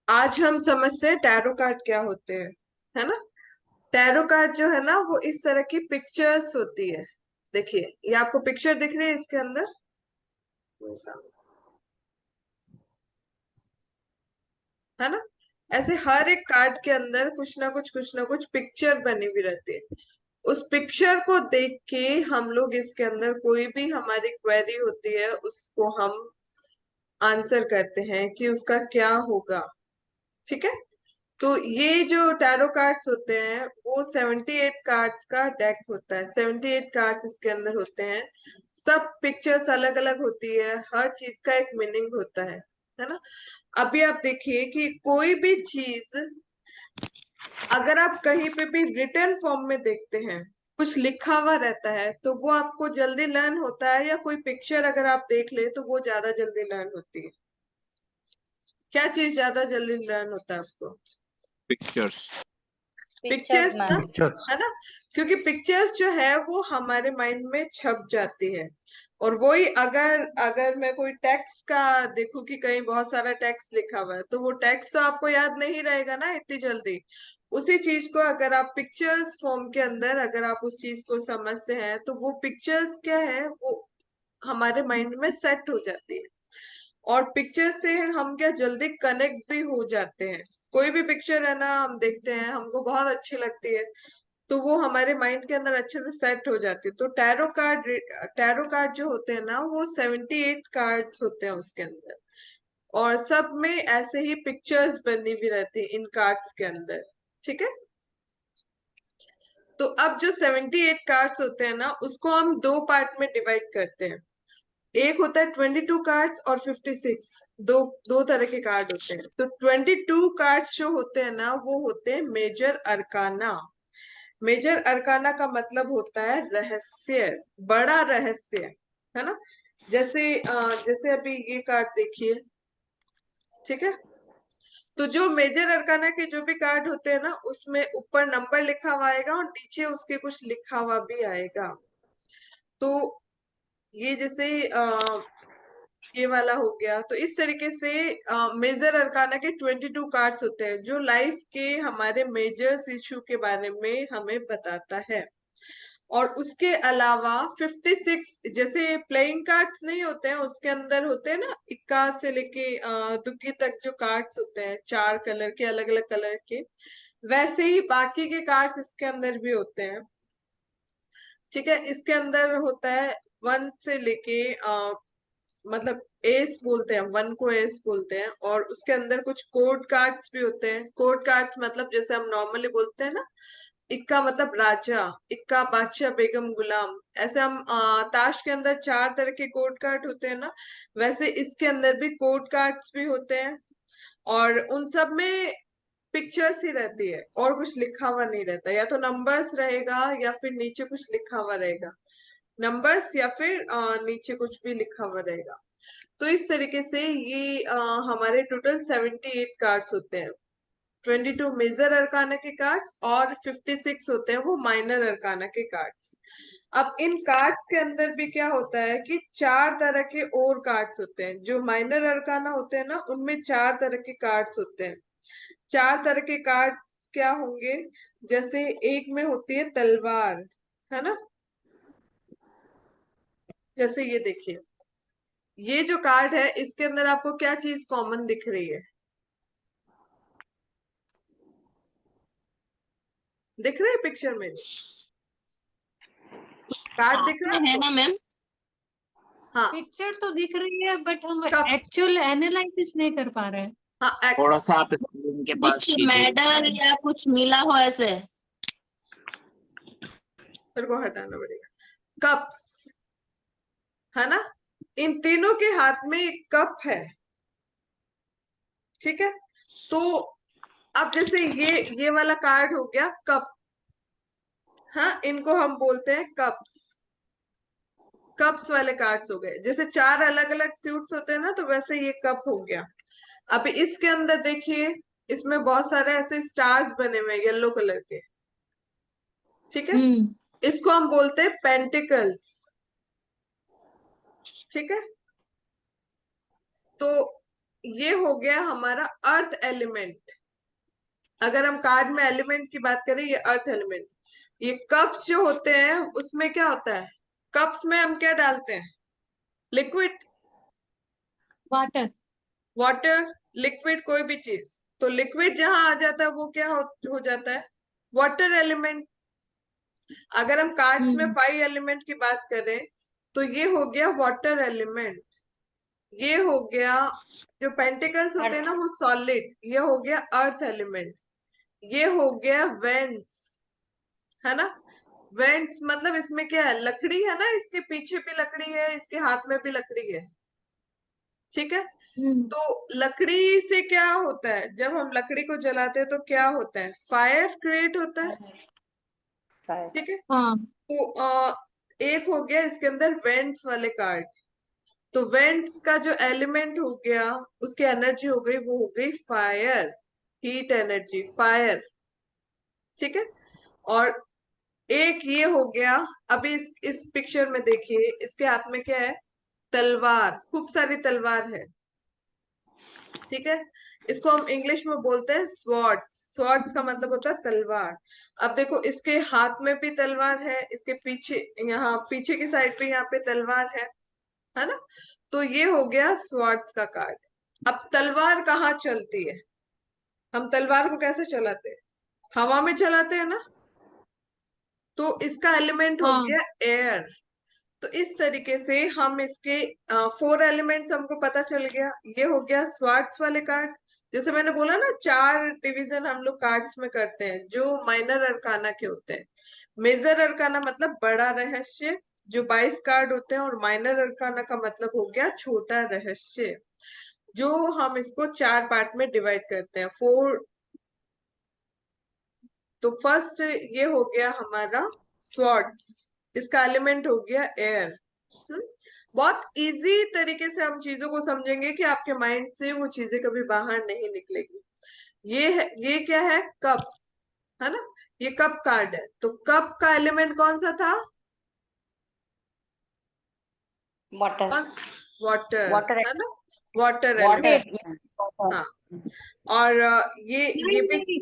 आज हम समझते हैं टैरो कार्ड क्या होते हैं, है ना। टैरो कार्ड जो है ना वो इस तरह की पिक्चर्स होती है। देखिए ये आपको पिक्चर दिख रही है इसके अंदर, है ना। ऐसे हर एक कार्ड के अंदर कुछ ना कुछ पिक्चर बनी हुई रहती है। उस पिक्चर को देख के हम लोग इसके अंदर कोई भी हमारी क्वेरी होती है उसको हम आंसर करते हैं कि उसका क्या होगा। ठीक है। तो ये जो टैरो कार्ड्स होते हैं वो 78 कार्ड्स का डेक होता है। 78 कार्ड्स इसके अंदर होते हैं। सब पिक्चर्स अलग अलग होती है, हर चीज का एक मीनिंग होता है ना। अभी आप देखिए कि कोई भी चीज अगर आप कहीं पे भी रिटर्न फॉर्म में देखते हैं, कुछ लिखा हुआ रहता है तो वो आपको जल्दी लर्न होता है, या कोई पिक्चर अगर आप देख ले तो वो ज्यादा जल्दी लर्न होती है। क्या चीज ज्यादा जल्दी लर्न होता है आपको? पिक्चर्स। पिक्चर्स पिक्चर्स ना, मैम। पिक्चर्स। है ना। क्योंकि पिक्चर्स जो है वो हमारे माइंड में छप जाती है। और वही अगर अगर मैं कोई टेक्स्ट का देखूं कि कहीं बहुत सारा टेक्स्ट लिखा हुआ है तो वो टेक्स्ट तो आपको याद नहीं रहेगा ना इतनी जल्दी। उसी चीज को अगर आप पिक्चर्स फॉर्म के अंदर अगर आप उस चीज को समझते हैं तो वो पिक्चर्स क्या है वो हमारे माइंड में सेट हो जाती है। और पिक्चर से हम क्या जल्दी कनेक्ट भी हो जाते हैं। कोई भी पिक्चर है ना हम देखते हैं हमको बहुत अच्छी लगती है तो वो हमारे माइंड के अंदर अच्छे से सेट हो जाती है। तो टैरो कार्ड जो होते हैं ना वो 78 कार्ड्स होते हैं उसके अंदर। और सब में ऐसे ही पिक्चर्स बनी हुई रहती है इन कार्ड्स के अंदर। ठीक है। तो अब जो 78 कार्ड्स होते हैं ना उसको हम दो पार्ट में डिवाइड करते हैं। एक होता है 22 कार्ड्स और 56। दो दो तरह के कार्ड होते हैं। तो 22 कार्ड्स जो होते हैं ना वो होते हैं मेजर अरकाना। मेजर अरकाना का मतलब होता है रहस्य, बड़ा रहस्य, है ना। जैसे अभी ये कार्ड देखिए। ठीक है। तो जो मेजर अरकाना के जो भी कार्ड होते हैं ना उसमें ऊपर नंबर लिखा हुआ आएगा और नीचे उसके कुछ लिखा हुआ भी आएगा। तो ये जैसे ये वाला हो गया। तो इस तरीके से मेजर अरकाना के 22 कार्ड्स होते हैं जो लाइफ के हमारे मेजर्स इशू के बारे में हमें बताता है। और उसके अलावा 56 जैसे प्लेइंग कार्ड्स नहीं होते हैं उसके अंदर होते हैं ना, इक्का से लेके दुग्गी तक जो कार्ड्स होते हैं चार कलर के, अलग अलग कलर के, वैसे ही बाकी के कार्ड्स इसके अंदर भी होते हैं। ठीक है। इसके अंदर होता है वन से लेके मतलब एस बोलते हैं, वन को एस बोलते हैं। और उसके अंदर कुछ कोड कार्ड्स भी होते हैं। कोड कार्ड्स मतलब जैसे हम नॉर्मली बोलते हैं ना, इक्का मतलब राजा, इक्का बादशाह बेगम गुलाम। ऐसे हम ताश के अंदर चार तरह के कोड कार्ड होते हैं ना, वैसे इसके अंदर भी कोड कार्ड्स भी होते हैं। और उन सब में पिक्चर्स ही रहती है और कुछ लिखा हुआ नहीं रहता। या तो नंबर्स रहेगा या फिर नीचे कुछ लिखा हुआ रहेगा। नंबर्स या फिर नीचे कुछ भी लिखा हुआ रहेगा। तो इस तरीके से ये हमारे टोटल 78 कार्ड्स होते हैं। 22 मेजर अरकाना के कार्ड्स और 56 होते हैं वो माइनर अरकाना के कार्ड्स। अब इन कार्ड्स के अंदर भी क्या होता है कि चार तरह के और कार्ड्स होते हैं। जो माइनर अरकाना होते हैं ना उनमें चार तरह के कार्ड्स होते हैं। चार तरह के कार्ड्स क्या होंगे? जैसे एक में होती है तलवार, है ना। जैसे ये देखिए, ये जो कार्ड है इसके अंदर आपको क्या चीज कॉमन दिख रही है? दिख रहा है पिक्चर में? कार्ड हाथ दिख रहा है में है आपको? ना मैम। हाँ। पिक्चर तो दिख रही है बट हम कप। एक्चुअल एनालिसिस नहीं कर पा रहे हैं। हाँ थोड़ा सा आप स्क्रीन के पास कुछ कीजिए। मेडल या कुछ मिला हो ऐसे। फिर को हटाना पड़ेगा। कप्स, है ना। इन तीनों के हाथ में एक कप है। ठीक है। तो अब जैसे ये वाला कार्ड हो गया कप। हाँ, इनको हम बोलते हैं कप्स। कप्स वाले कार्ड्स हो गए। जैसे चार अलग अलग सूट्स होते हैं ना तो वैसे ये कप हो गया। अब इसके अंदर देखिए, इसमें बहुत सारे ऐसे स्टार्स बने हुए हैं येलो कलर के। ठीक है। हम्म। इसको हम बोलते हैं पेंटिकल्स। ठीक है। तो ये हो गया हमारा अर्थ एलिमेंट। अगर हम कार्ड में एलिमेंट की बात करें, ये अर्थ एलिमेंट। ये कप्स जो होते हैं उसमें क्या होता है, कप्स में हम क्या डालते हैं, लिक्विड, वाटर। वाटर, लिक्विड, कोई भी चीज। तो लिक्विड जहां आ जाता है वो क्या हो जाता है, वाटर एलिमेंट। अगर हम कार्ड्स में 5 एलिमेंट की बात करें तो ये हो गया वाटर एलिमेंट। ये हो गया, जो पेंटिकल्स होते हैं ना वो सॉलिड, ये हो गया अर्थ एलिमेंट। ये हो गया वेंट्स, है ना। वेंट्स मतलब इसमें क्या है, लकड़ी है ना, इसके पीछे भी लकड़ी है, इसके हाथ में भी लकड़ी है, ठीक है। तो लकड़ी से क्या होता है, जब हम लकड़ी को जलाते हैं तो क्या होता है, फायर क्रिएट होता है, ठीक है। हाँ। तो एक हो गया इसके अंदर वेंट्स वाले कार्ड। तो वेंट्स का जो एलिमेंट हो गया, उसकी एनर्जी हो गई, वो हो गई फायर, हीट एनर्जी, फायर, ठीक है। और एक ये हो गया, अभी इस पिक्चर में देखिए, इसके हाथ में क्या है, तलवार, खूब सारी तलवार है, ठीक है। इसको हम इंग्लिश में बोलते हैं स्वॉर्ड्स। स्वॉर्ड्स का मतलब होता है तलवार। अब देखो इसके हाथ में भी तलवार है, इसके पीछे, यहाँ पीछे की साइड पे यहाँ पे तलवार है ना। तो ये हो गया स्वॉर्ड्स का कार्ड। अब तलवार कहाँ चलती है, हम तलवार को कैसे चलाते हैं, हवा में चलाते हैं ना। तो इसका एलिमेंट हो हाँ। गया एयर। तो इस तरीके से हम इसके 4 एलिमेंट्स हमको पता चल गया। ये हो गया स्वार्ट्स वाले कार्ड। जैसे मैंने बोला ना, 4 डिवीजन हम लोग कार्ड्स में करते हैं जो माइनर अरकाना के होते हैं। मेजर अरकाना मतलब बड़ा रहस्य, जो 22 कार्ड होते हैं, और माइनर अरकाना का मतलब हो गया छोटा रहस्य, जो हम इसको 4 पार्ट में डिवाइड करते हैं, 4। तो फर्स्ट ये हो गया हमारा स्वॉर्ड्स, इसका एलिमेंट हो गया एयर। बहुत इजी तरीके से हम चीजों को समझेंगे कि आपके माइंड से वो चीजें कभी बाहर नहीं निकलेगी। ये है, ये क्या है, कप्स, है ना। ये कप कार्ड है, तो कप का एलिमेंट कौन सा था, वाटर। Water, water. है ना, वाटर वाटर। एलिमेंट। हाँ, और ये भी, नहीं,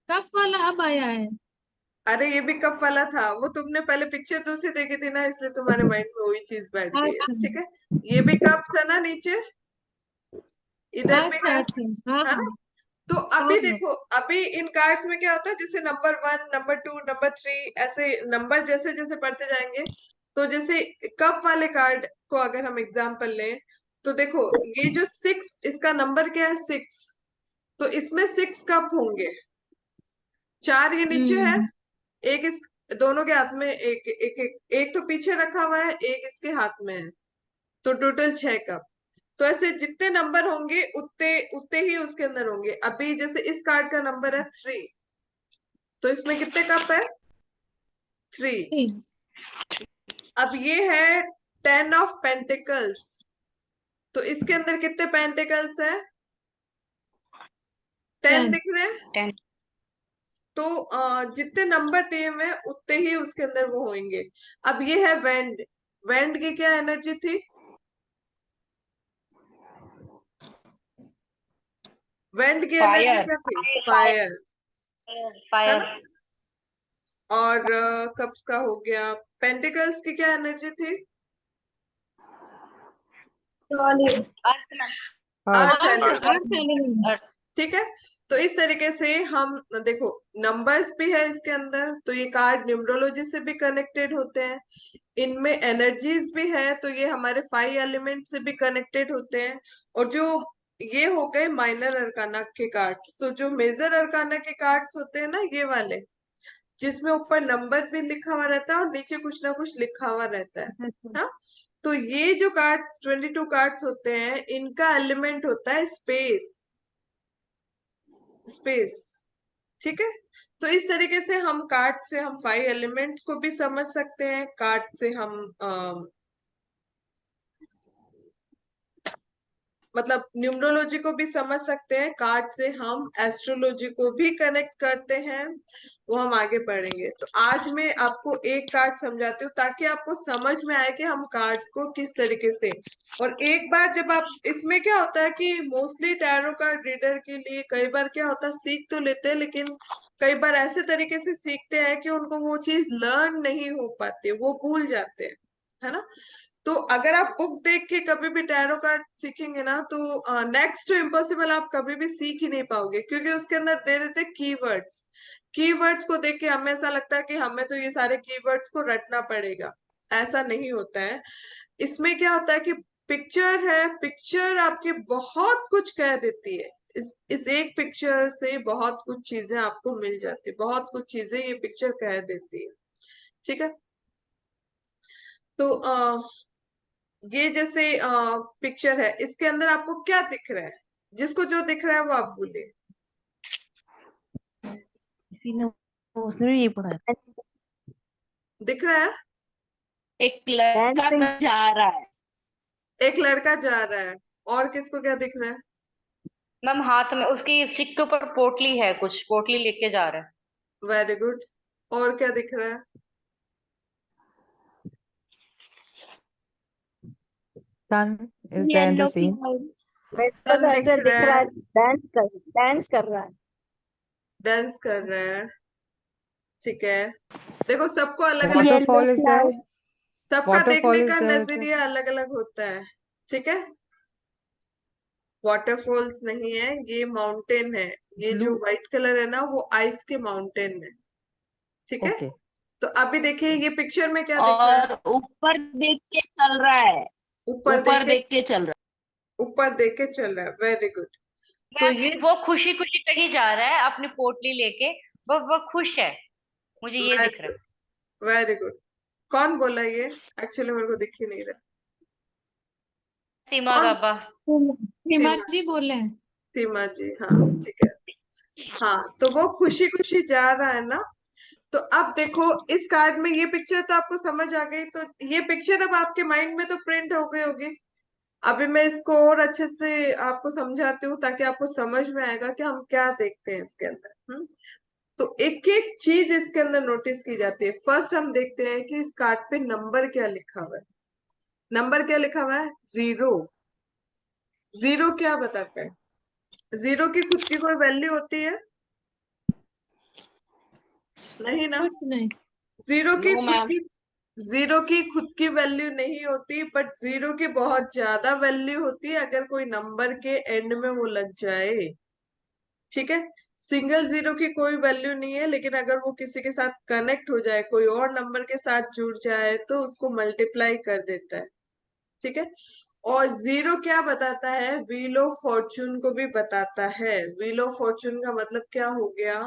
कप वाला अब आया है। अरे ये भी कप वाला था, वो तुमने पहले पिक्चर दूसरी देखी थी ना, इसलिए तुम्हारे माइंड में वही चीज बैठ गई है, अच्छा ठीक है। ये भी कप्स है ना नीचे, इधर भी अच्छा अच्छा। हाँ है हाँ ना। तो हाँ अभी हाँ। देखो, अभी इन कार्ड्स में क्या होता है, जैसे नंबर 1, नंबर 2, नंबर 3, ऐसे नंबर जैसे जैसे बढ़ते जाएंगे। तो जैसे कप वाले कार्ड को अगर हम एग्जाम्पल लें, तो देखो ये जो 6, इसका नंबर क्या है, 6। तो इसमें 6 कप होंगे, 4 ये नीचे है, हम्म एक इस दोनों के हाथ में, एक तो पीछे रखा हुआ है, एक इसके हाथ में है। तो टोटल 6 कप। तो ऐसे जितने नंबर होंगे उतने उतने ही उसके अंदर होंगे। अभी जैसे इस कार्ड का नंबर है 3, तो इसमें कितने कप है, 3। ठीक। अब ये है 10 ऑफ पेंटिकल्स, तो इसके अंदर कितने पेंटिकल्स है, 10 10। दिख रहे हैं। 10। तो जितने नंबर दिए हुए हैं उतने ही उसके अंदर वो होंगे। अब ये है वेंड। वेंड की क्या एनर्जी थी, वेंड की एनर्जी फायर। क्या थी, फायर, है फायर। ना। और कप्स का हो गया, पेंटिकल्स की क्या एनर्जी थी, सॉलिड। अर्थ अर्थ एलिमेंट, अर्थ एलिमेंट। ठीक है। तो इस तरीके से हम देखो, नंबर्स भी है इसके अंदर, तो ये कार्ड न्यूमरोलॉजी से भी कनेक्टेड होते हैं। इनमें एनर्जीज भी है, तो ये हमारे 5 एलिमेंट से भी कनेक्टेड होते हैं। और जो ये हो गए माइनर अरकाना के कार्ड्स, तो जो मेजर अरकाना के कार्ड्स होते हैं ना, ये वाले, जिसमें ऊपर नंबर भी लिखा हुआ रहता है और नीचे कुछ ना कुछ लिखा हुआ रहता है। हाँ, तो ये जो कार्ड्स 22 कार्ड्स होते हैं, इनका एलिमेंट होता है स्पेस, स्पेस, ठीक है। तो इस तरीके से हम कार्ड से हम 5 एलिमेंट्स को भी समझ सकते हैं, कार्ड से हम मतलब न्यूमरोलॉजी को भी समझ सकते हैं, कार्ड से हम एस्ट्रोलॉजी को भी कनेक्ट करते हैं, वो हम आगे पढ़ेंगे। तो आज मैं आपको एक कार्ड समझाती हूँ ताकि आपको समझ में आए कि हम कार्ड को किस तरीके से। और एक बार जब आप इसमें क्या होता है कि मोस्टली टैरो कार्ड रीडर के लिए कई बार क्या होता है, सीख तो लेते हैं लेकिन कई बार ऐसे तरीके से सीखते हैं कि उनको वो चीज लर्न नहीं हो पाती, वो भूल जाते हैं, है ना। तो अगर आप बुक देख के कभी भी टैरो कार्ड सीखेंगे ना, तो नेक्स्ट टू इम्पॉसिबल आप कभी भी सीख ही नहीं पाओगे, क्योंकि उसके अंदर दे देते कीवर्ड्स। कीवर्ड्स को देख के हमें ऐसा लगता है कि हमें तो ये सारे कीवर्ड्स को रटना पड़ेगा। ऐसा नहीं होता है। इसमें क्या होता है कि पिक्चर है, पिक्चर आपके बहुत कुछ कह देती है। इस एक पिक्चर से बहुत कुछ चीजें आपको मिल जाती है, बहुत कुछ चीजें ये पिक्चर कह देती है। ठीक है। तो ये जैसे पिक्चर है, इसके अंदर आपको क्या दिख रहा है? जिसको जो दिख रहा है वो आप बोलिए। किसी ने उसने भी ये पढ़ा है। दिख रहा है एक लड़का Dancing. जा रहा है एक लड़का जा रहा है। और किसको क्या दिख रहा है? मैम, हाथ में उसकी स्टिक के ऊपर पोटली है, कुछ पोटली लेके जा रहा है। Very good. और क्या दिख रहा है? Sun is there in yellow the scene. Clouds. मेरे को सन तो दिख ऐसे दिख रहा रहा है, है, डांस कर रहा है। डांस कर रहा है। ठीक है। देखो सबको अलग अलग, yellow Waterfall is there. Cloud. सबका देखने Waterfall is का there. नजरिया अलग अलग होता है। ठीक है। वाटरफॉल्स नहीं है, ये माउंटेन है। ये जो Blue. व्हाइट कलर है ना, वो आइस के माउंटेन है। ठीक है। Okay. तो अभी देखिए ये पिक्चर में क्या दिख रहा है? और ऊपर देख के चल रहा है, ऊपर ऊपर देखे, देख के चल रहा ऊपर देख के चल रहा है। Very good. तो है। ये वो खुशी खुशी कहीं जा रहा है अपनी पोटली लेके, वो खुश है, मुझे ये दिख रहा है। Very good. कौन बोला ये? एक्चुअली मेरे को दिख ही नहीं रहा। सीमा कौन? गाबा। सीमा सीमा, जी बोले हैं। सीमा जी, हाँ ठीक है। हाँ, तो वो खुशी खुशी जा रहा है ना। तो अब देखो इस कार्ड में ये पिक्चर तो आपको समझ आ गई, तो ये पिक्चर अब आपके माइंड में तो प्रिंट हो गई होगी। अभी मैं इसको और अच्छे से आपको समझाती हूँ ताकि आपको समझ में आएगा कि हम क्या देखते हैं इसके अंदर। तो एक एक चीज इसके अंदर नोटिस की जाती है। फर्स्ट हम देखते हैं कि इस कार्ड पे नंबर क्या लिखा हुआ है। नंबर क्या लिखा हुआ है? जीरो। जीरो क्या बताता है? जीरो की खुद की कोई वैल्यू होती है? नहीं ना। कुछ नहीं। जीरो की नो खुद मैम। की, जीरो की खुद की वैल्यू नहीं होती, बट जीरो की बहुत ज्यादा वैल्यू होती है अगर कोई नंबर के एंड में वो लग जाए। ठीक है। सिंगल जीरो की कोई वैल्यू नहीं है, लेकिन अगर वो किसी के साथ कनेक्ट हो जाए, कोई और नंबर के साथ जुड़ जाए, तो उसको मल्टीप्लाई कर देता है। ठीक है। और जीरो क्या बताता है? व्हील ऑफ फॉर्चून को भी बताता है। व्हील ऑफ फॉर्चून का मतलब क्या हो गया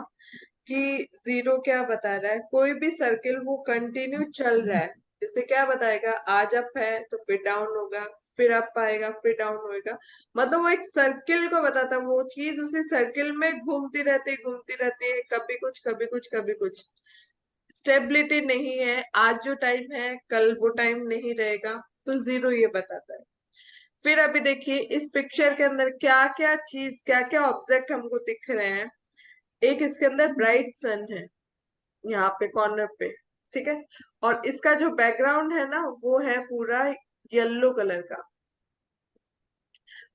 कि जीरो क्या बता रहा है? कोई भी सर्किल वो कंटिन्यू चल रहा है। जैसे क्या बताएगा? आज अप है तो फिर डाउन होगा, फिर अप आएगा, फिर डाउन होएगा। मतलब वो एक सर्किल को बताता है, वो चीज उसी सर्किल में घूमती रहती है, कभी कुछ कभी कुछ कभी कुछ। स्टेबिलिटी नहीं है, आज जो टाइम है कल वो टाइम नहीं रहेगा। तो जीरो ये बताता है। फिर अभी देखिए इस पिक्चर के अंदर क्या क्या चीज, क्या क्या ऑब्जेक्ट हमको दिख रहे हैं। एक इसके अंदर ब्राइट सन है, यहाँ पे कॉर्नर पे। ठीक है। और इसका जो बैकग्राउंड है ना, वो है पूरा येलो कलर का।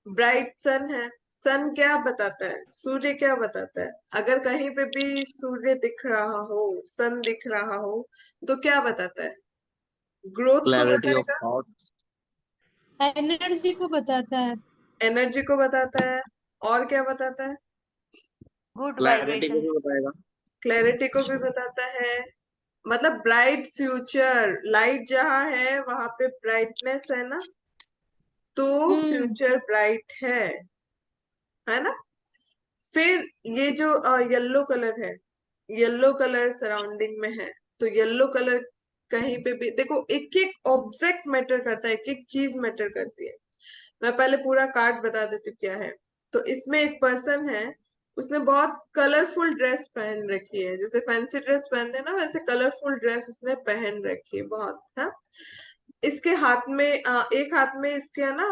ब्राइट सन है। सन क्या बताता है? सूर्य क्या बताता है? अगर कहीं पे भी सूर्य दिख रहा हो, सन दिख रहा हो, तो क्या बताता है? ग्रोथ को Clarity of बताएगा, thought. एनर्जी को बताता है। एनर्जी को बताता है। और क्या बताता है? गुड Clarity को वाइब्रेशन। भी बताएगा. क्लैरिटी को भी बताता है। मतलब ब्राइट फ्यूचर, लाइट जहाँ है वहां पे ब्राइटनेस है ना, तो हम्म। फ्यूचर ब्राइट है ना। फिर ये जो येलो कलर है, येलो कलर सराउंडिंग में है। तो येलो कलर कहीं पे भी देखो, एक एक ऑब्जेक्ट मैटर करता है, एक एक चीज मैटर करती है। मैं पहले पूरा कार्ड बता देती हूँ क्या है। तो इसमें एक पर्सन है, उसने बहुत कलरफुल ड्रेस पहन रखी है। जैसे फैंसी ड्रेस पहनते हैं ना, वैसे कलरफुल ड्रेस इसने पहन रखी है बहुत है। इसके हाथ में एक हाथ में इसके है ना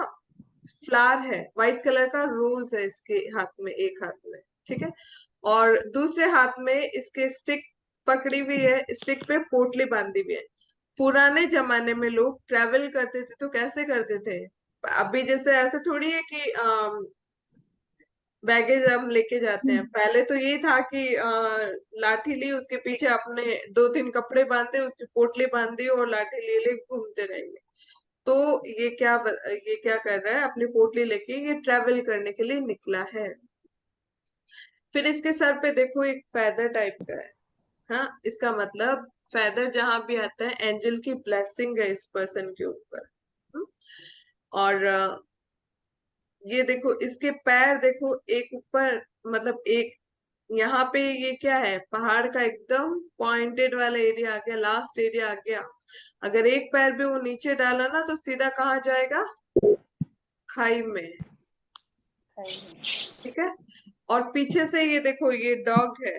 फ्लावर है, व्हाइट कलर का रोज है इसके हाथ में, एक हाथ में, ठीक है। और दूसरे हाथ में इसके स्टिक पकड़ी हुई है, स्टिक पे पोटली बांधी हुई है। पुराने जमाने में लोग ट्रेवल करते थे तो कैसे करते थे? अभी जैसे ऐसे थोड़ी है कि बैगेज हम लेके जाते हैं। पहले तो ये था कि लाठी ली, उसके पीछे अपने 2-3 कपड़े बांधे, उसकी पोटली बांधी और लाठी ले ले घूमते रहेंगे। तो ये क्या कर रहा है, अपनी पोटली लेके ये ट्रेवल करने के लिए निकला है। फिर इसके सर पे देखो एक फेदर टाइप का है। हाँ, इसका मतलब फेदर जहां भी आता है एंजल की ब्लेसिंग है इस पर्सन के ऊपर। हम्म, और ये देखो इसके पैर देखो, एक ऊपर, मतलब एक यहाँ पे ये क्या है, पहाड़ का एकदम पॉइंटेड वाला एरिया आ गया, लास्ट एरिया आ गया। अगर एक पैर भी वो नीचे डाला ना तो सीधा कहाँ जाएगा? खाई में, ठीक है। और पीछे से ये देखो, ये डॉग है,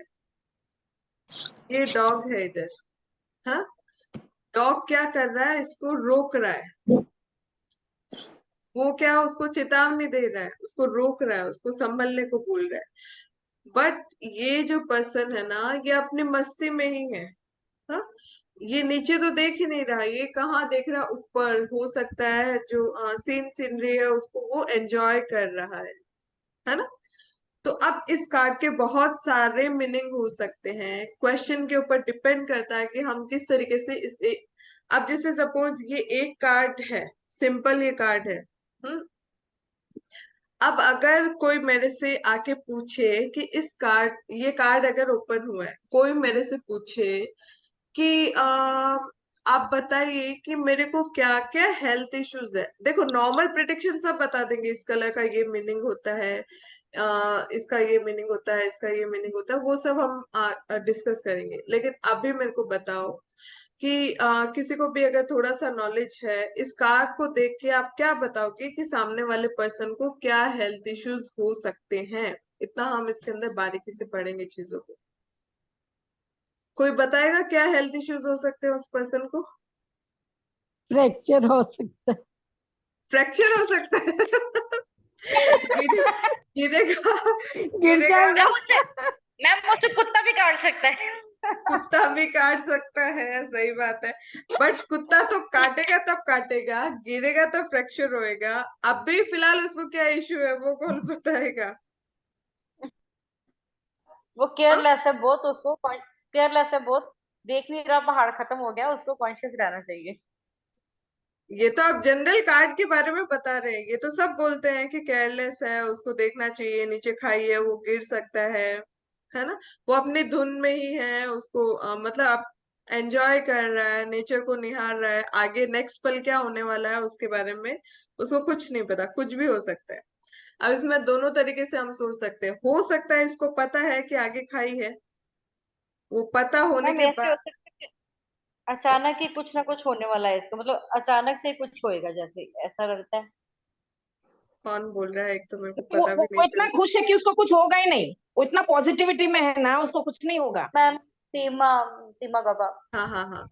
ये डॉग है इधर। हाँ, डॉग क्या कर रहा है, इसको रोक रहा है। वो क्या, उसको चेतावनी दे रहा है, उसको रोक रहा है, उसको संभलने को बोल रहा है। बट ये जो पर्सन है ना, ये अपनी मस्ती में ही है। हाँ, ये नीचे तो देख ही नहीं रहा, ये कहाँ देख रहा, ऊपर। हो सकता है जो सीनरी है उसको वो एंजॉय कर रहा है ना। तो अब इस कार्ड के बहुत सारे मीनिंग हो सकते हैं, क्वेश्चन के ऊपर डिपेंड करता है कि हम किस तरीके से इसे। अब जैसे सपोज ये एक कार्ड है, सिंपल ये कार्ड है। हम्म अब अगर कोई मेरे से आके पूछे कि ये कार्ड अगर ओपन हुआ है, कोई मेरे से पूछे कि आप बताइए कि मेरे को क्या क्या हेल्थ इश्यूज है। देखो, नॉर्मल प्रिडिक्शन सब बता देंगे, इस कलर का ये मीनिंग होता है, इसका ये मीनिंग होता है, इसका ये मीनिंग होता है, वो सब हम डिस्कस करेंगे। लेकिन अभी मेरे को बताओ कि किसी को भी अगर थोड़ा सा नॉलेज है, इस कार्ड को देख के आप क्या बताओगे कि सामने वाले पर्सन को क्या हेल्थ इश्यूज हो सकते हैं? इतना हम इसके अंदर बारीकी से पढ़ेंगे चीजों को। कोई बताएगा क्या हेल्थ इश्यूज हो सकते हैं उस पर्सन को? फ्रैक्चर हो सकता है। फ्रैक्चर हो सकता है। गिरे गिरेगा गिर गिरेगा। जाएगा। मैम मुझसे कुत्ता भी काट सकता है। कुत्ता भी काट सकता है, सही बात है। बट कुत्ता तो काटेगा तब काटेगा, गिरेगा तो फ्रैक्चर होएगा। अब भी फिलहाल उसको क्या इश्यू है वो कौन बताएगा? वो हाँ? केयरलेस है बहुत, उसको केयरलेस है बहुत, देख नहीं रहा पहाड़ खत्म हो गया, उसको कॉन्शियस रहना चाहिए। ये तो आप जनरल कार्ड के बारे में बता रहे हैं, ये तो सब बोलते हैं कि केयरलेस है, उसको देखना चाहिए, नीचे खाई है, वो गिर सकता है ना। वो अपनी धुन में ही है, उसको मतलब आप एंजॉय कर रहा है, नेचर को निहार रहा है। आगे नेक्स्ट पल क्या होने वाला है उसके बारे में उसको कुछ नहीं पता, कुछ भी हो सकता है। अब इसमें दोनों तरीके से हम सोच सकते हैं। हो सकता है इसको पता है कि आगे खाई है, वो पता होने मैम के ऐसे हो बाद। सकता है कि अचानक ही कुछ ना कुछ होने वाला है इसको, मतलब अचानक से कुछ होएगा जैसे, ऐसा लगता है। कौन बोल रहा है? एक तो मेरे को वो, पता भी वो, नहीं वो चल इतना रहा। खुश है कि उसको कुछ होगा ही नहीं। वो इतना पॉजिटिविटी में है ना, उसको कुछ नहीं होगा। मैम सीमा, सीमा बाबा। हाँ हाँ हाँ,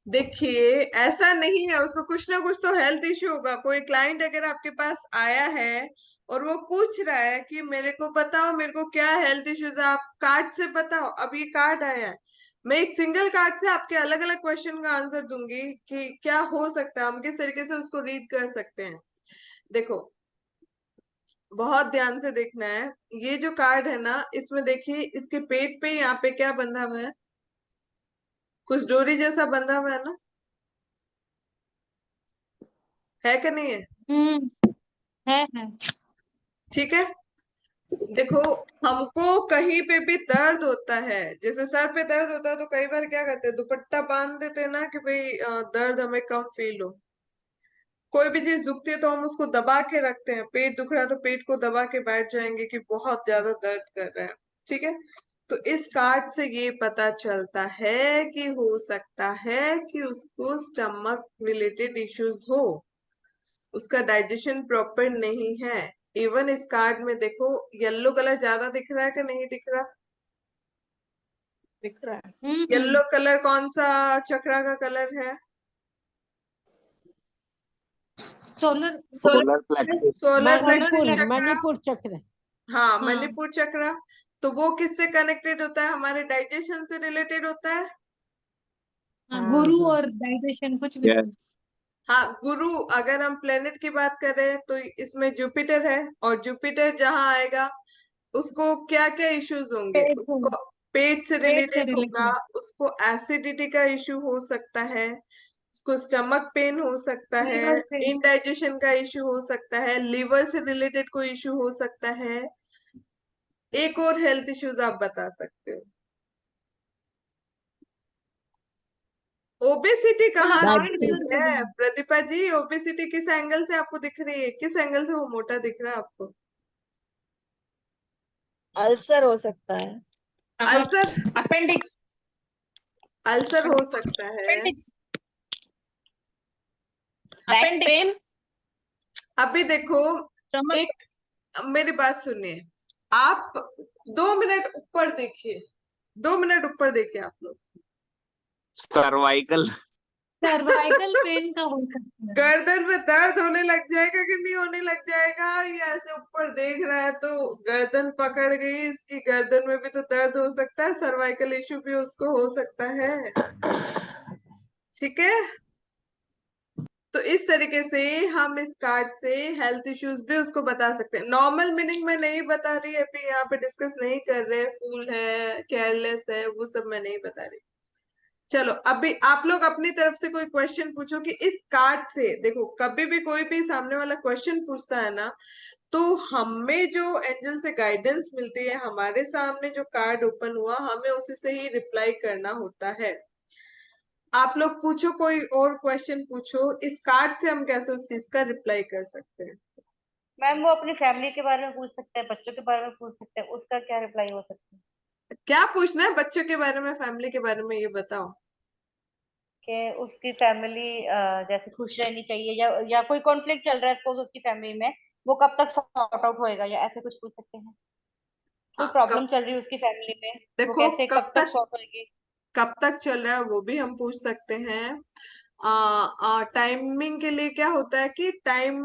देखिए ऐसा नहीं है, उसको कुछ ना कुछ तो हेल्थ इश्यू होगा। कोई क्लाइंट अगर आपके पास आया है और वो पूछ रहा है कि मेरे को बताओ मेरे को क्या हेल्थ इश्यूज है, आप कार्ड से बताओ। अब ये कार्ड आया है, मैं एक सिंगल कार्ड से आपके अलग अलग क्वेश्चन का आंसर दूंगी कि क्या हो सकता है, हम किस तरीके से उसको रीड कर सकते हैं। देखो, बहुत ध्यान से देखना है। ये जो कार्ड है ना, इसमें देखिए इसके पेट पे यहाँ पे क्या बंधा हुआ है, कुछ डोरी जैसा बंधा हुआ है ना, है कि नहीं है? हम्म। है। ठीक है। देखो, हमको कहीं पे भी दर्द होता है, जैसे सर पे दर्द होता है तो कई बार क्या करते हैं, दुपट्टा बांध देते हैं ना कि भाई दर्द हमें कम फील हो। कोई भी चीज दुखती है तो हम उसको दबा के रखते हैं, पेट दुख रहा है तो पेट को दबा के बैठ जाएंगे कि बहुत ज्यादा दर्द कर रहा है। ठीक है। तो इस कार्ड से ये पता चलता है कि हो सकता है कि उसको स्टमक रिलेटेड इश्यूज हो, उसका डाइजेशन प्रॉपर नहीं है। इवन इस कार्ड में देखो, येलो कलर ज्यादा दिख रहा है कि नहीं दिख रहा? दिख रहा है। येलो कलर कौन सा चक्रा का कलर है? Solar solar plexus. Solar plexus Manipur चक्र। मणिपुर चक्र। हाँ, हाँ। मणिपुर चक्र। तो वो किससे कनेक्टेड होता है? हमारे डाइजेशन से रिलेटेड होता है। हाँ, हाँ, गुरु हाँ। और डाइजेशन कुछ भी। यस। हाँ, गुरु। अगर हम प्लेनेट की बात करें तो इसमें जुपिटर है, और जुपिटर जहां आएगा उसको क्या क्या इश्यूज होंगे? पेट से उसको पेट से पेट से रिलेटेड होगा, रिलेटेड। उसको एसिडिटी का इश्यू हो सकता है, उसको स्टमक पेन हो सकता है, लीवर से। इनडाइजेशन का इश्यू हो सकता है, लिवर से रिलेटेड कोई इश्यू हो सकता है। एक और हेल्थ इश्यूज आप बता सकते हो। ओबेसिटी थोड़ा कहाँ दिख पॉइंट रही यूज है करें। प्रतिभा जी? ओबेसिटी किस एंगल से आपको दिख रही है? किस एंगल से वो मोटा दिख रहा है आपको? अल्सर हो सकता है। अल्सर? अपेंडिक्स। अल्सर हो सकता है। अपेंडिक्स। Back appendix. पेन। अभी देखो, स्टमक। एक मेरी बात सुनिए। आप 2 मिनट ऊपर देखिए, 2 मिनट ऊपर देखिए आप लोग। सर्वाइकल। सर्वाइकल पेन का हो सकता है। गर्दन में दर्द होने लग जाएगा कि नहीं होने लग जाएगा? ये ऐसे ऊपर देख रहा है तो गर्दन पकड़ गई, इसकी गर्दन में भी तो दर्द हो सकता है, सर्वाइकल इश्यू भी उसको हो सकता है। ठीक है। तो इस तरीके से हम इस कार्ड से हेल्थ इश्यूज भी उसको बता सकते हैं। नॉर्मल मीनिंग में नहीं बता रही, अभी यहाँ पे डिस्कस नहीं कर रहे, फूल है, केयरलेस है, वो सब मैं नहीं बता रही। चलो, अभी आप लोग अपनी तरफ से कोई क्वेश्चन पूछो कि इस कार्ड से देखो, कभी भी कोई भी सामने वाला क्वेश्चन पूछता है ना, तो हमें जो एंजल से गाइडेंस मिलती है, हमारे सामने जो कार्ड ओपन हुआ, हमें उसी से ही रिप्लाई करना होता है। आप लोग पूछो, कोई और क्वेश्चन पूछो। इस कार्ड से हम कैसे उस चीज का रिप्लाई कर सकते हैं? मैम वो अपनी फैमिली के बारे में पूछ सकते हैं, बच्चों के बारे में पूछ सकते हैं, उसका क्या रिप्लाई हो सकता है? क्या पूछना है? बच्चों के बारे में, फैमिली के बारे में, ये बताओ। कि उसकी फैमिली जैसे खुश रहनी चाहिए, या कोई कॉन्फ्लिक्ट चल रहा है सपोज उसकी फैमिली में, वो कब तक सॉर्ट आउट होएगा, या ऐसे कुछ पूछ सकते हैं। कोई हाँ, प्रॉब्लम चल रही है उसकी फैमिली में, वो देखो कैसे कब कब तक तक, सॉर्ट होएगी। कब तक चल रहा है वो भी हम पूछ सकते हैं। टाइमिंग के लिए क्या होता है कि टाइम,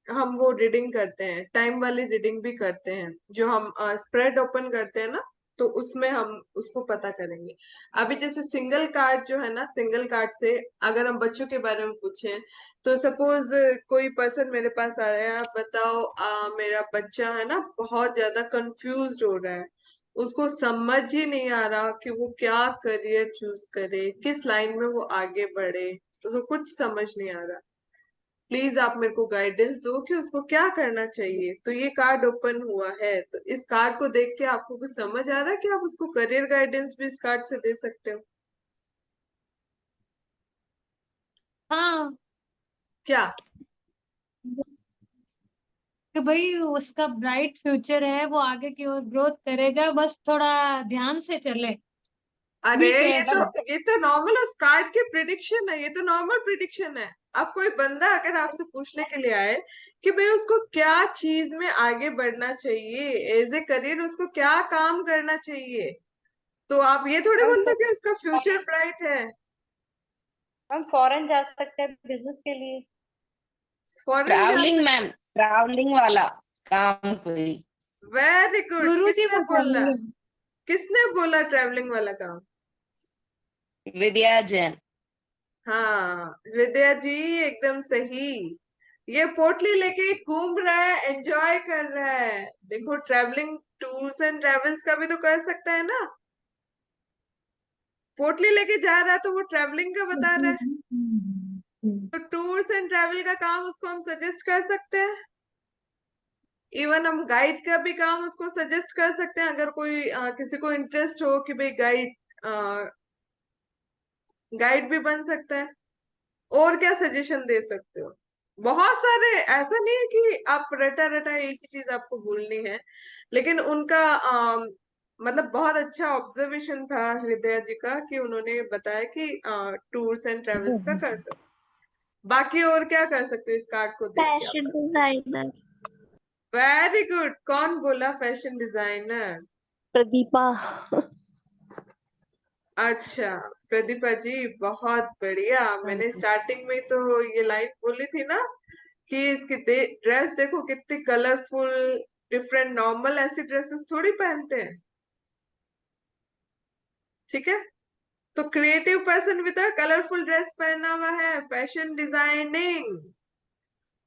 हम वो रीडिंग करते हैं, टाइम वाली रीडिंग भी करते हैं, जो हम स्प्रेड ओपन करते हैं ना, तो उसमें हम उसको पता करेंगे। अभी जैसे सिंगल कार्ड जो है ना, सिंगल कार्ड से अगर हम बच्चों के बारे में पूछें, तो सपोज कोई पर्सन मेरे पास आया, बताओ मेरा बच्चा है ना बहुत ज्यादा कंफ्यूज हो रहा है, उसको समझ ही नहीं आ रहा कि वो क्या करियर चूज करे, किस लाइन में वो आगे बढ़े, उसको कुछ समझ नहीं आ रहा। प्लीज आप मेरे को गाइडेंस दो कि उसको क्या करना चाहिए। तो ये कार्ड ओपन हुआ है, तो इस कार्ड को देख के आपको कुछ समझ आ रहा है कि आप उसको करियर गाइडेंस भी इस कार्ड से दे सकते हो? हाँ, क्या? कि भाई उसका ब्राइट फ्यूचर है, वो आगे की ओर ग्रोथ करेगा, बस थोड़ा ध्यान से चले। अरे ठीक है ये तो, एकदम। ये तो नॉर्मल उस कार्ड की प्रिडिक्शन है, ये तो नॉर्मल प्रिडिक्शन है। अब कोई बंदा अगर आपसे पूछने के लिए आए कि भाई उसको क्या चीज में आगे बढ़ना चाहिए, एज ए करियर उसको क्या काम करना चाहिए, तो आप ये थोड़ी हम बोल सकते हैं उसका फ्यूचर ब्राइट है। हम फॉरेन जा सकते हैं बिजनेस के लिए। फॉरेन जा ट्रैवलिंग सकते? मैम, ट्रैवलिंग वाला काम कोई। Very good. गुरु जी किसने बता बोला? रही है। किसने बोला ट्रैवलिंग वाला काम? विद्या जैन। हाँ, विद्या जी, एकदम सही। ये पोटली लेके घूम रहा है, एंजॉय कर रहा है। देखो, ट्रैवलिंग, टूर्स एंड ट्रेवल्स का भी तो कर सकता है ना। पोटली लेके जा रहा है तो वो ट्रैवलिंग का बता रहा है, तो टूर्स एंड ट्रैवल का काम उसको हम सजेस्ट कर सकते हैं। इवन हम गाइड का भी काम उसको सजेस्ट कर सकते हैं, अगर कोई किसी को इंटरेस्ट हो कि भाई गाइड, गाइड भी बन सकता है। और क्या सजेशन दे सकते हो? बहुत सारे, ऐसा नहीं है कि आप रटा रटा एक ही चीज आपको बोलनी है, लेकिन उनका मतलब बहुत अच्छा ऑब्जर्वेशन था हृदय जी का, कि उन्होंने बताया कि टूर्स एंड ट्रेवल्स का कर सकते। बाकी और क्या कर सकते हो इस कार्ड को देख के फैशन आप? डिजाइनर। Very good. कौन बोला फैशन डिजाइनर? प्रदीपा। अच्छा, प्रदीपा जी, बहुत बढ़िया। मैंने स्टार्टिंग में तो ये लाइन बोली थी ना कि इसकी ड्रेस देखो कितनी कलरफुल, डिफरेंट। नॉर्मल ऐसी ड्रेसेस थोड़ी पहनते हैं, ठीक है। तो क्रिएटिव पर्सन भी तो कलरफुल ड्रेस पहना हुआ है, फैशन डिजाइनिंग,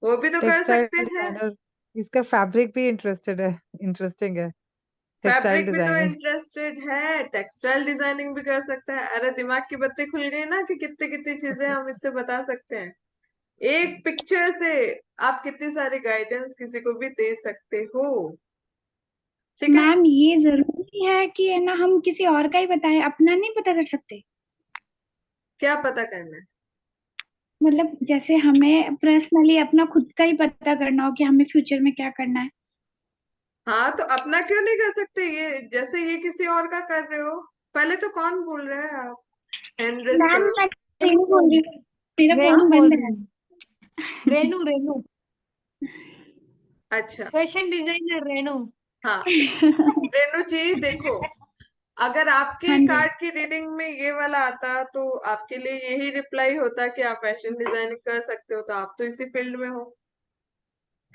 वो भी तो कर टेक्सटाइल सकते हैं। डिजाइनर, इसका फैब्रिक भी इंटरेस्टिंग है। टेक्सटाइल फैब्रिक भी तो डिजाइनिंग। इंटरेस्टेड है, टेक्सटाइल डिजाइनिंग भी कर सकता है। अरे दिमाग की बत्ती खुल गई ना कि कितनी कितनी चीजें हम इससे बता सकते हैं। एक पिक्चर से आप कितनी सारी गाइडेंस किसी को भी दे सकते हो, ठीक है। मैम ये जरूरी है कि है ना हम किसी और का ही बताएं, अपना नहीं पता कर सकते? क्या पता करना है? मतलब जैसे हमें पर्सनली अपना खुद का ही पता करना हो कि हमें फ्यूचर में क्या करना है। हाँ तो अपना क्यों नहीं कर सकते? ये जैसे ये किसी और का कर रहे हो। पहले तो कौन बोल रहा है? आप हैंड रेस मैम करो। मैं रेनू बोल रही हूँ, मेरा रेनू फोन बोल बंद रही है। हूँ। रेनू रेनू अच्छा, फैशन डिजाइनर रेनू। हाँ रेणु जी देखो, अगर आपके हाँ जी। कार्ड की रीडिंग में ये वाला आता तो आपके लिए यही रिप्लाई होता कि आप फैशन डिजाइनिंग कर सकते हो, तो आप तो इसी फील्ड में हो,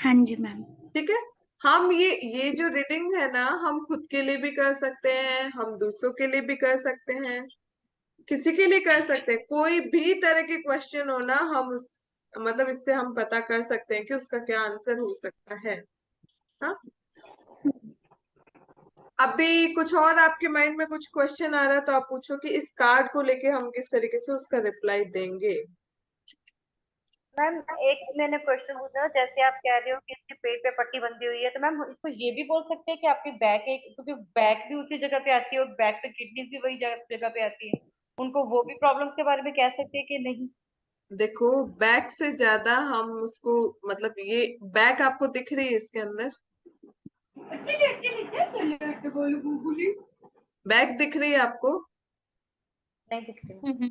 हाँ जी मैम। ठीक है। हम ये जो रीडिंग है ना, हम खुद के लिए भी कर सकते हैं, हम दूसरों के लिए भी कर सकते हैं, किसी के लिए कर सकते हैं। कोई भी तरह के क्वेश्चन हो ना, हम उस मतलब इससे हम पता कर सकते हैं कि उसका क्या आंसर हो सकता है। हाँ, अभी कुछ और आपके माइंड में कुछ क्वेश्चन आ रहा है तो आप पूछो कि इस कार्ड को लेके हम किस तरीके से उसका रिप्लाई देंगे। मैम एक मैंने क्वेश्चन पूछा, जैसे आप कह रहे हो कि इसके पेट पे पट्टी बंधी हुई है, तो मैम इसको ये भी बोल सकते हैं कि आपकी बैक एक, क्योंकि बैक भी उसी जगह पे आती है और बैक पे किडनीज भी वही जगह पे आती है, उनको वो भी प्रॉब्लम्स के बारे में कह सकते हैं कि नहीं? देखो, बैक से ज्यादा हम उसको मतलब ये बैक आपको दिख रही है इसके अंदर, बैक दिख रही है आपको? नहीं दिखती।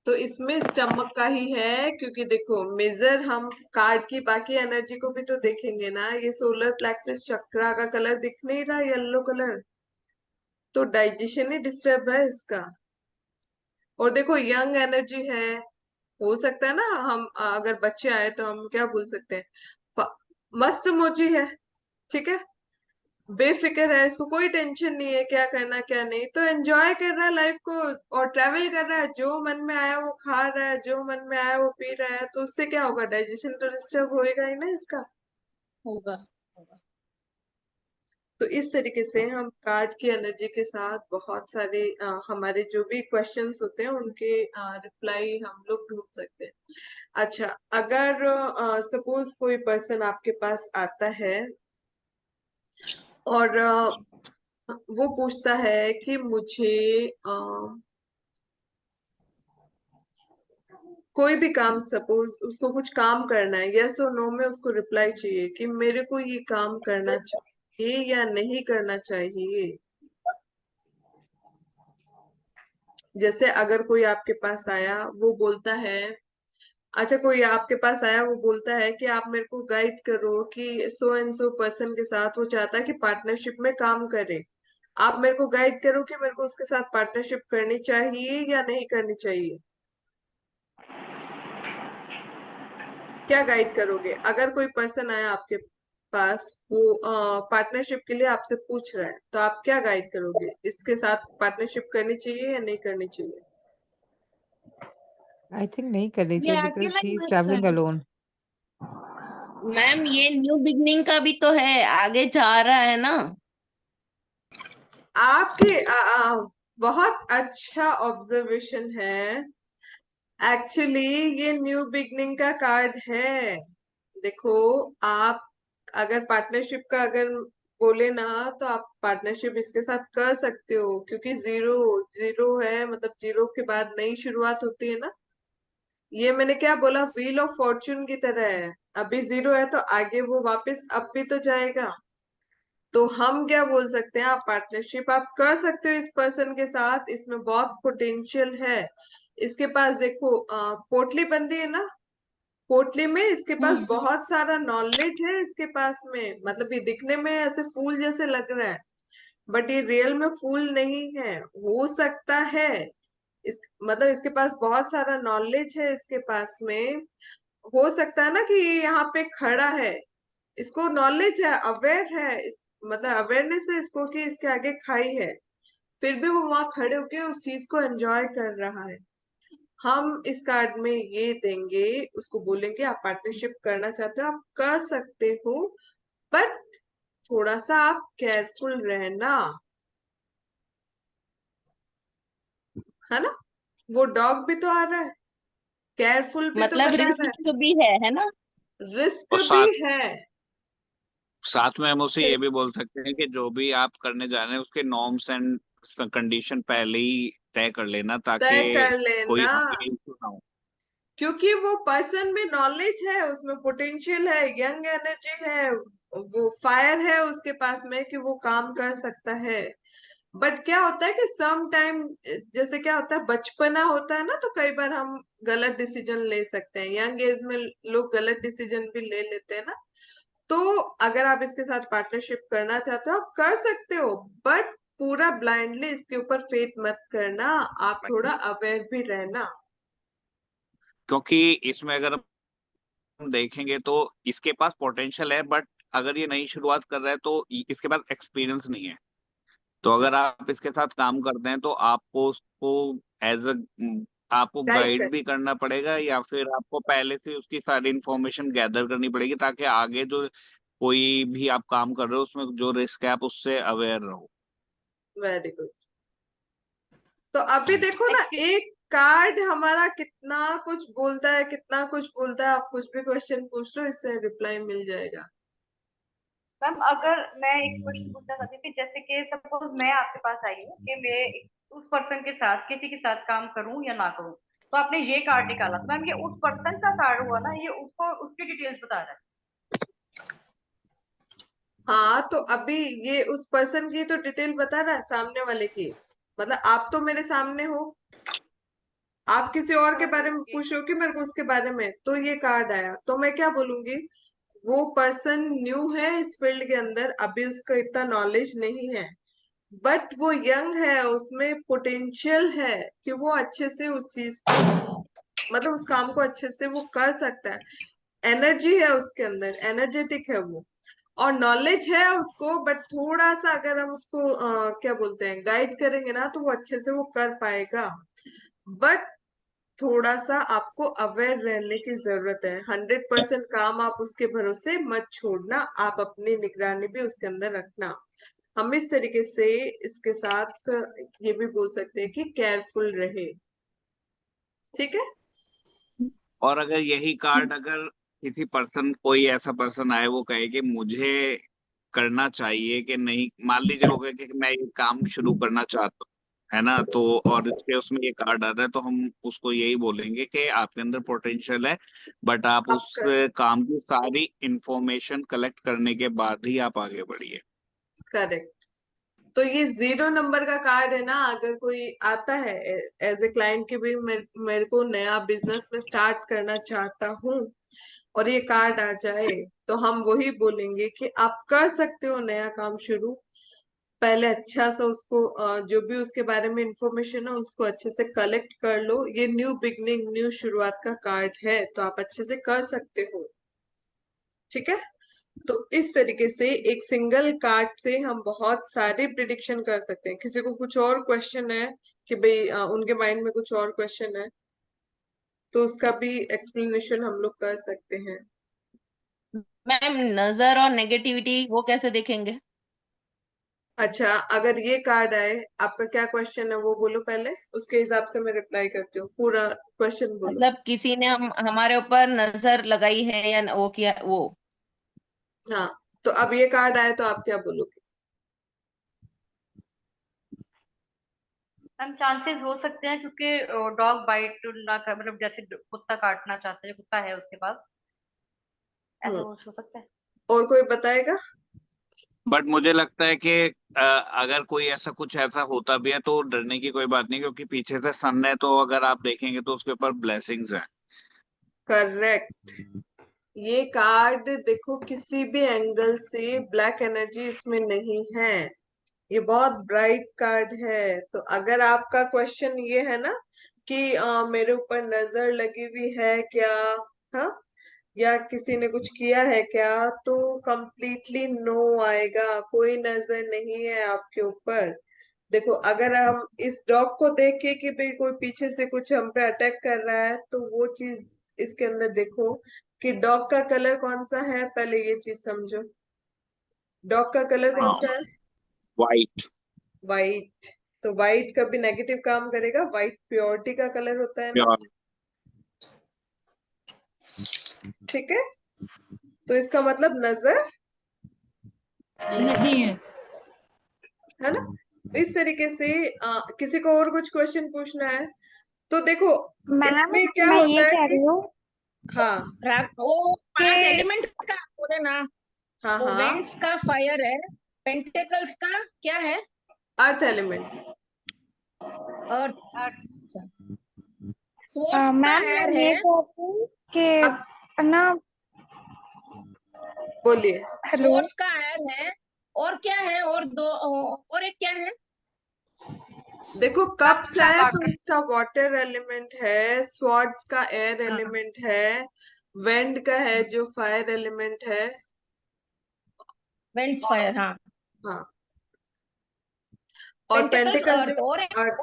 तो इसमें स्टमक का ही है, क्योंकि देखो मेजर हम कार्ड की बाकी एनर्जी को भी तो देखेंगे ना। ये सोलर प्लेक्सस चक्रा का कलर दिख नहीं रहा, येलो कलर, तो डाइजेशन ही डिस्टर्ब है इसका। और देखो यंग एनर्जी है, हो सकता है ना हम अगर बच्चे आए तो हम क्या बोल सकते हैं, मस्त मोची है, ठीक है, बेफिक्र है, इसको कोई टेंशन नहीं है क्या करना क्या नहीं, तो एंजॉय कर रहा है लाइफ को और ट्रैवल कर रहा है, जो मन में आया वो खा रहा है, जो मन में आया वो पी रहा है, तो उससे क्या होगा? डाइजेशन तो डिस्टर्ब होएगा ही ना इसका। होगा। तो इस तरीके से हम कार्ड की एनर्जी के साथ बहुत सारे हमारे जो भी क्वेश्चंस होते हैं उनके रिप्लाई हम लोग ढूंढ सकते हैं। अच्छा, अगर सपोज कोई पर्सन आपके पास आता है और वो पूछता है कि मुझे कोई भी काम, सपोज उसको कुछ काम करना है, यस और नो में उसको रिप्लाई चाहिए कि मेरे को ये काम करना चाहिए या नहीं करना चाहिए। जैसे अगर कोई आपके पास आया वो बोलता है, अच्छा कोई आपके पास आया वो बोलता है कि आप मेरे को गाइड करो कि सो एंड सो पर्सन के साथ वो चाहता है कि पार्टनरशिप में काम करे, आप मेरे को गाइड करो कि मेरे को उसके साथ पार्टनरशिप करनी चाहिए या नहीं करनी चाहिए। क्या गाइड करोगे? अगर कोई पर्सन आया आपके पास, वो पार्टनरशिप के लिए आपसे पूछ रहा है, तो आप क्या गाइड करोगे? इसके साथ पार्टनरशिप करनी चाहिए या नहीं करनी चाहिए? आई थिंक नहीं करनी ये चाहिए बिकॉज अकेला ही ही इज रहता ट्रैवलिंग है। अलोन। मैम ये न्यू बिगनिंग का भी तो है, आगे जा रहा है ना। आपके बहुत अच्छा ऑब्जर्वेशन है। एक्चुअली ये न्यू बिगनिंग का कार्ड है। देखो, आप अगर पार्टनरशिप का अगर बोले ना, तो आप पार्टनरशिप इसके साथ कर सकते हो, क्योंकि जीरो जीरो है, मतलब जीरो के बाद नई शुरुआत होती है ना। ये मैंने क्या बोला, व्हील ऑफ फॉर्चून की तरह है। अभी जीरो है तो आगे वो वापस अप भी तो जाएगा। तो हम क्या बोल सकते हैं, आप पार्टनरशिप आप कर सकते हो इस पर्सन के साथ, इसमें बहुत पोटेंशियल है। इसके पास देखो पोटली बंदी है ना, पोटली में इसके पास हम्म। बहुत सारा नॉलेज है इसके पास में, मतलब ये दिखने में ऐसे फूल जैसे लग रहा है, बट ये रियल में फूल नहीं है। हो सकता है इस मतलब इसके पास बहुत सारा नॉलेज है इसके पास में, हो सकता है ना कि ये यहाँ पे खड़ा है, इसको नॉलेज है, अवेयर है, मतलब अवेयरनेस है इसको कि इसके आगे खाई है, फिर भी वो वहां खड़े होके उस चीज को एंजॉय कर रहा है। हम इस कार्ड में ये देंगे, उसको बोलेंगे आप पार्टनरशिप करना चाहते हो, आप कर सकते हो, बट थोड़ा सा आप केयरफुल रहना, है ना। वो डॉग भी तो आ रहा है, केयरफुल भी तो मतलब बता रहा रिस्क भी है ना? है, रिस्क और भी साथ है। साथ में हम उसे ये भी Yes, बोल सकते हैं कि जो भी आप करने जा रहे हैं उसके नॉर्म्स एंड कंडीशन पहले ही तय कर लेना, ताकि तय कर कोई लेना, आगे issue ना हो। क्योंकि वो पर्सन में नॉलेज है, उसमें पोटेंशियल है, यंग एनर्जी है, वो फायर है उसके पास में कि वो काम कर सकता है। बट क्या होता है कि सम टाइम, जैसे क्या होता है, बचपना होता है ना, तो कई बार हम गलत डिसीजन ले सकते हैं, यंग एज में लोग गलत डिसीजन भी ले लेते हैं ना। तो अगर आप इसके साथ पार्टनरशिप करना चाहते हो, आप कर सकते हो, बट पूरा ब्लाइंडली इसके ऊपर फेथ मत करना, आप थोड़ा अवेयर भी रहना। क्योंकि इसमें अगर हम देखेंगे तो इसके पास पोटेंशियल है, बट अगर ये नई शुरुआत कर रहा है तो इसके पास एक्सपीरियंस नहीं है। तो अगर आप इसके साथ काम करते हैं तो आपको उसको एज अ आपको गाइड कर, गाइड भी करना पड़ेगा, या फिर आपको पहले से उसकी सारी इंफॉर्मेशन गैदर करनी पड़ेगी, ताकि आगे जो कोई भी आप काम कर रहे हो उसमें जो रिस्क है आप उससे अवेयर रहो। Very good. तो अभी देखो ना, एक्चुअली एक कार्ड हमारा कितना कुछ बोलता है, कितना कुछ बोलता है, आप कुछ भी क्वेश्चन पूछ लो, इससे रिप्लाई मिल जाएगा। मैम, अगर मैं एक क्वेश्चन पूछना चाहती थी, जैसे कि सपोज मैं आपके पास आई हूँ कि मैं उस पर्सन के साथ, किसी के साथ काम करूं या ना करूं, तो आपने ये कार्ड निकाला, तो मैम ये उस पर्सन का कार्ड हुआ ना, ये उसको उसकी डिटेल्स बता रहा है। हाँ, तो अभी ये उस पर्सन की तो डिटेल बता रहा है, सामने वाले की, मतलब आप तो मेरे सामने हो, आप किसी और के बारे में ओके। पूछ रहे हो कि मेरे को उसके बारे में, तो ये कार्ड आया, तो मैं क्या बोलूंगी, वो पर्सन न्यू है इस फील्ड के अंदर, अभी उसका इतना नॉलेज नहीं है, बट वो यंग है, उसमें पोटेंशियल है कि वो अच्छे से उस चीज को, मतलब उस काम को अच्छे से वो कर सकता है, एनर्जी है उसके अंदर, एनर्जेटिक है वो, और नॉलेज है उसको, बट थोड़ा सा अगर हम उसको क्या बोलते हैं, गाइड करेंगे ना, तो वो अच्छे से वो कर पाएगा। बट थोड़ा सा आपको अवेयर रहने की जरूरत है, 100% काम आप उसके भरोसे मत छोड़ना, आप अपनी निगरानी भी उसके अंदर रखना। हम इस तरीके से इसके साथ ये भी बोल सकते हैं कि केयरफुल रहे, ठीक है। और अगर यही कार्ड अगर किसी पर्सन, कोई ऐसा पर्सन आए वो कहे कि मुझे करना चाहिए कि नहीं, मान लीजिए हो गया कि मैं ये काम शुरू करना चाहता हूँ, है ना, तो और इसके उसमें ये कार्ड आ रहा है, तो हम उसको यही बोलेंगे कि आपके अंदर पोटेंशियल है, बट आप आप उस काम की सारी इंफॉर्मेशन कलेक्ट करने के बाद ही आप आगे बढ़िए। करेक्ट। तो ये 0 नंबर का कार्ड है ना, अगर कोई आता है एज ए क्लाइंट की भी, मेरे को नया बिजनेस में स्टार्ट करना चाहता हूँ, और ये कार्ड आ जाए, तो हम वही बोलेंगे कि आप कर सकते हो नया काम शुरू, पहले अच्छा सा उसको जो भी उसके बारे में इंफॉर्मेशन है उसको अच्छे से कलेक्ट कर लो, ये न्यू बिगनिंग, न्यू शुरुआत का कार्ड है, तो आप अच्छे से कर सकते हो, ठीक है। तो इस तरीके से एक सिंगल कार्ड से हम बहुत सारी प्रिडिक्शन कर सकते हैं। किसी को कुछ और क्वेश्चन है कि भाई उनके माइंड में कुछ और क्वेश्चन है, तो उसका भी एक्सप्लेनेशन हम लोग कर सकते हैं। मैम, नजर और नेगेटिविटी वो कैसे देखेंगे? अच्छा, अगर ये कार्ड आए, आपका क्या क्वेश्चन है वो बोलो पहले, उसके हिसाब से मैं रिप्लाई करती हूँ, पूरा क्वेश्चन बोलो। मतलब किसी ने हमारे ऊपर नजर लगाई है या वो किया वो। हाँ, तो अब ये कार्ड आए तो आप क्या बोलोगे। मैम, चांसेस हो सकते हैं, क्योंकि डॉग बाइट ना कर, मतलब जैसे कुत्ता काटना चाहते हैं, कुत्ता है उसके पास, ऐसा हम्म, कुछ हो सकता है। और कोई बताएगा। बट मुझे लगता है कि अगर कोई ऐसा कुछ ऐसा होता भी है तो डरने की कोई बात नहीं, क्योंकि पीछे से सन है, तो अगर आप देखेंगे तो उसके ऊपर ब्लेसिंग्स है। करेक्ट। ये कार्ड देखो, किसी भी एंगल से ब्लैक एनर्जी इसमें नहीं है, ये बहुत ब्राइट कार्ड है। तो अगर आपका क्वेश्चन ये है ना कि मेरे ऊपर नजर लगी हुई है क्या, हाँ, या किसी ने कुछ किया है क्या, तो कंप्लीटली नो आएगा। कोई नजर नहीं है आपके ऊपर। देखो, अगर हम इस डॉग को देख के कि भाई कोई पीछे से कुछ हम पे अटैक कर रहा है, तो वो चीज इसके अंदर देखो कि डॉग का कलर कौन सा है। पहले ये चीज समझो, डॉग का कलर कौन हाँ, सा है? वाइट। वाइट। तो वाइट कभी नेगेटिव काम करेगा? वाइट प्योरिटी का कलर होता है ना। प्योर। ठीक है, तो इसका मतलब नजर नहीं है। है ना। इस तरीके से किसी को और कुछ क्वेश्चन पूछना है तो देखो, मैम इसमें क्या मैं ये होता है कह कि रही हूँ हाँ वो 5 कि एलिमेंट का बोले ना, हाँ वो हाँ, वेंट्स का फायर है, पेंटिकल्स का क्या है, अर्थ एलिमेंट। अर्थ, स्वॉर्ड्स का मैम एयर मैं है, ये कह रही हूँ अब कि ना, बोलिए। हेलो, स्वॉर्ड्स का एयर है, और क्या है, और दो और एक क्या है, देखो, कप्स है तो इसका वाटर एलिमेंट है, स्वॉर्ड्स का एयर एलिमेंट है, वेंड का है जो फायर एलिमेंट है। वेंट फायर, हाँ, हाँ, और पेंटिकल्स पेंटिकल जो अर्थ, अर्थ।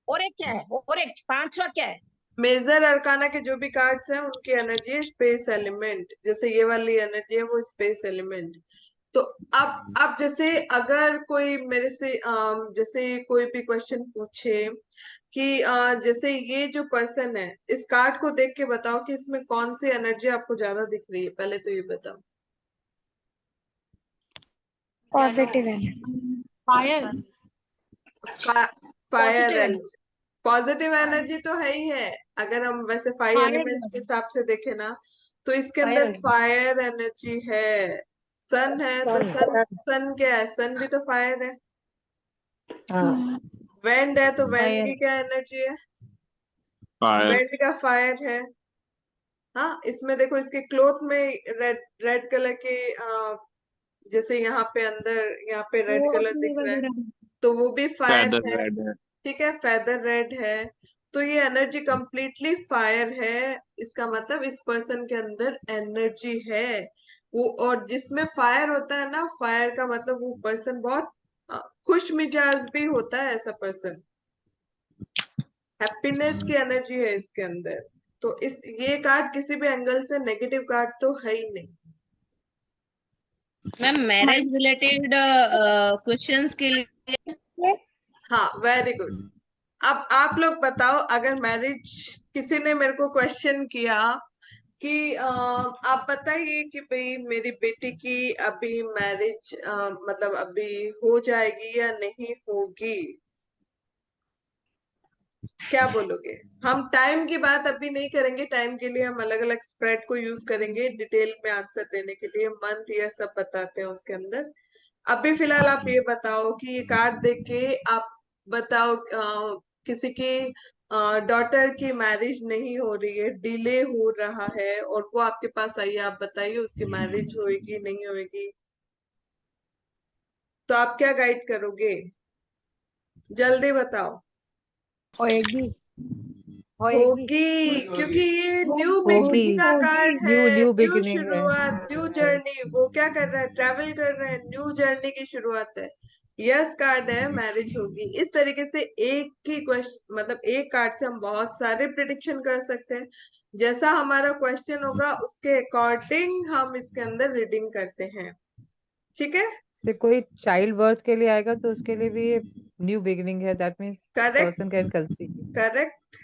और एक क्या है, और एक पांचवा क्या है, मेजर अरकाना के जो भी कार्ड्स हैं उनकी एनर्जी है स्पेस एलिमेंट। जैसे ये वाली एनर्जी है वो स्पेस एलिमेंट। तो अब जैसे अगर कोई मेरे से जैसे कोई भी क्वेश्चन पूछे कि जैसे ये जो पर्सन है, इस कार्ड को देख के बताओ कि इसमें कौन सी एनर्जी आपको ज्यादा दिख रही है। पहले तो ये बताओ। Positive energy. Fire. Fire positive energy. Energy, positive energy तो है ही है। अगर हम वैसे 5 एलिमेंट्स के फायर। हिसाब से देखें ना, तो इसके फायर अंदर एनर्जी, फायर एनर्जी है। सन है तो सन, सन क्या है? सन भी तो फायर है। हाँ, वेंड है तो वेंड फायर, की क्या एनर्जी है? फायर। वेंड का फायर है। हाँ, इसमें देखो, इसके क्लोथ में रेड रेड कलर के जैसे यहाँ पे अंदर, यहाँ पे रेड कलर दिख रहा है, वगैरह। तो वो भी फायर फेदर है। रेड है। ठीक है, फेदर रेड है। तो ये एनर्जी कंप्लीटली फायर है। इसका मतलब इस पर्सन के अंदर एनर्जी है वो। और जिसमें फायर होता है ना, फायर का मतलब वो पर्सन बहुत खुश मिजाज भी होता है। ऐसा पर्सन, हैप्पीनेस की एनर्जी है इसके अंदर। तो इस ये कार्ड किसी भी एंगल से नेगेटिव कार्ड तो है ही नहीं। मैम मैरिज रिलेटेड क्वेश्चंस के लिए। हाँ, वेरी गुड। अब आप लोग बताओ, अगर मैरिज, किसी ने मेरे को क्वेश्चन किया कि आप बताइए कि भाई मेरी बेटी की अभी मैरिज मतलब अभी हो जाएगी या नहीं होगी, क्या बोलोगे? हम टाइम की बात अभी नहीं करेंगे। टाइम के लिए हम अलग अलग स्प्रेड को यूज करेंगे डिटेल में आंसर देने के लिए। मंथ ईयर सब बताते हैं उसके अंदर। अभी फिलहाल आप ये बताओ कि ये कार्ड देख के आप बताओ, किसी की डॉटर की मैरिज नहीं हो रही है, डिले हो रहा है, और वो आपके पास आई है, आप बताइए उसकी मैरिज होएगी नहीं होएगी। तो आप क्या गाइड करोगे? जल्दी बताओ। होएगी होएगी होगी, क्योंकि ये न्यू होगी। बिगनिंग का कार्ड न्यू है। न्यू न्यू बिगिनिंग है। शुरुआत, न्यू जर्नी। वो क्या कर रहा है? ट्रैवल कर रहा है, न्यू जर्नी की शुरुआत है। यस कार्ड है, मैरिज होगी। इस तरीके से एक ही क्वेश्चन, मतलब एक कार्ड से हम बहुत सारे प्रिडिक्शन कर सकते हैं। जैसा हमारा क्वेश्चन होगा उसके अकॉर्डिंग हम इसके अंदर रीडिंग करते हैं। ठीक है, तो कोई चाइल्ड बर्थ के लिए आएगा तो उसके लिए भी न्यू बिगिनिंग है, that means correct, person can conceive. Correct.